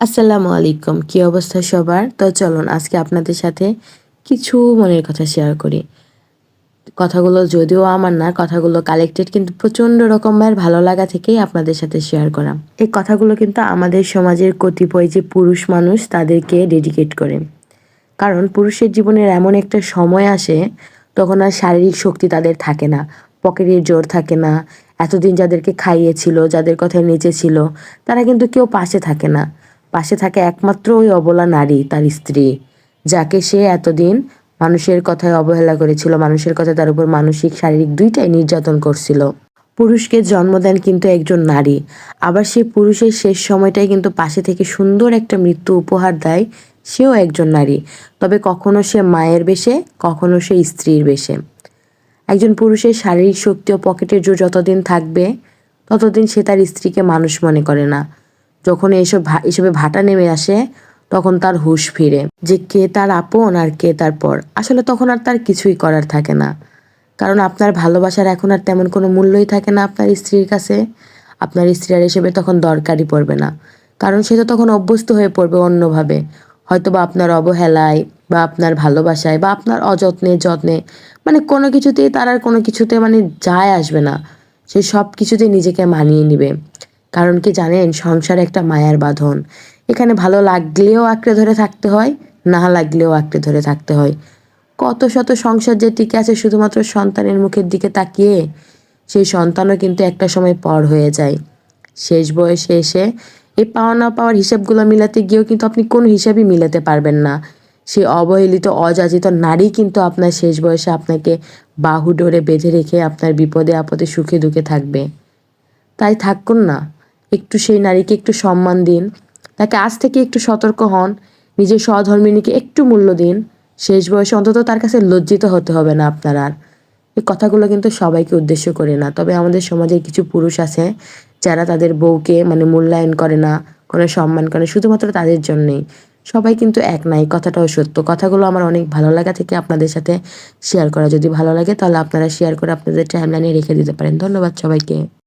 আসসালামু আলাইকুম। কি অবস্থা সবার? তো চলুন আজকে আপনাদের সাথে কিছু মনের কথা শেয়ার করি। কথাগুলো যদিও আমার না, কথাগুলো কালেক্টেড কিন্তু প্রচণ্ড রকমের ভালো লাগা থেকেই আপনাদের সাথে শেয়ার করা। এই কথাগুলো কিন্তু আমাদের সমাজের কতিপয় যে পুরুষ মানুষ তাদেরকে ডেডিকেট করে। কারণ পুরুষের জীবনের এমন একটা সময় আসে তখন আর শারীরিক শক্তি তাদের থাকে না। পকেটের জোর থাকে না। এতদিন যাদেরকে খাইয়েছিল, যাদের কথায় নেচেছিল, তারা কিন্তু কেউ পাশে থাকে না। পাশে থাকে একমাত্র ওই অবলা নারী, তার স্ত্রী, যাকে সে এতদিন মানুষের কথায় অবহেলা করেছিল, মানুষের কথায় তার উপর মানসিক, শারীরিক ২ টাই নির্যাতন করছিল। পুরুষকে জন্ম দেন কিন্তু একজন নারী। আবার সেই পুরুষের শেষ সময়টায় কিন্তু পাশে থেকে সুন্দর একটা মৃত্যু উপহার দেয়, সেও একজন নারী। তবে কখনো সে মায়ের বেশে, কখনো সে স্ত্রীর বেশে। একজন পুরুষের শারীরিক শক্তি ও পকেটের জোর যতদিন থাকবে, ততদিন সে তার স্ত্রীকে মানুষ মনে করে না। যখন এসবে ভাটা নেমে আসে, তখন তার হুঁশ ফিরে যে কে তার আপন আর কে তার পর। আসলে তখন আর তার কিছুই করার থাকে না। কারণ আপনার ভালোবাসার এখন আর তেমন কোনো মূল্যই থাকে না আপনার স্ত্রীর কাছে। আপনার স্ত্রী আর এসবে তখন দরকারই পড়বে না। কারণ সে তো তখন অভ্যস্ত হয়ে পড়বে অন্যভাবে। হয়তোবা আপনার অবহেলায় বা আপনার ভালোবাসায় বা আপনার অযত্নে, যত্নে, মানে কোনো কিছুতেই তার আর কোনো কিছুতে মানে যায় আসবে না। সে সব কিছুতেই নিজেকে মানিয়ে নিবে। কারণ কি জানেন? সংসার একটা মায়ার বাঁধন। এখানে ভালো লাগলেও আঁকড়ে ধরে থাকতে হয়, না লাগলেও আঁকড়ে ধরে থাকতে হয়। কত শত সংসার যে টিকে আছে শুধুমাত্র সন্তানের মুখের দিকে তাকিয়ে, সেই সন্তানও কিন্তু একটা সময় পর হয়ে যায়। শেষ বয়সে এসে এই পাওয়া না পাওয়ার হিসাবগুলো মিলাতে গিয়েও কিন্তু আপনি কোনো হিসাবই মিলাতে পারবেন না। সেই অবহেলিত, অযাচিত নারী কিন্তু আপনার শেষ বয়সে আপনাকে বাহু ডোরে বেঁধে রেখে আপনার বিপদে আপদে সুখে দুঃখে থাকবে। তাই থাকুন না। একটু সেই নারীকে একটু সম্মান দিন। তাকে আজ থেকে একটু সতর্ক হন। নিজের সহধর্মিণীকে একটু মূল্য দিন। শেষ বয়সে অন্তত তার কাছে লজ্জিত হতে হবে না আপনার আর। এই কথাগুলো কিন্তু সবাইকে উদ্দেশ্য করে না। তবে আমাদের সমাজের কিছু পুরুষ আছে যারা তাদের বউকে মানে মূল্যায়ন করে না, কোনো সম্মান করে না, শুধুমাত্র তাদের জন্যেই। সবাই কিন্তু এক না, এই কথাটাও সত্য। কথাগুলো আমার অনেক ভালো লাগা থেকে আপনাদের সাথে শেয়ার করা। যদি ভালো লাগে তাহলে আপনারা শেয়ার করে আপনাদের টাইমলাইনে রেখে দিতে পারেন। ধন্যবাদ সবাইকে।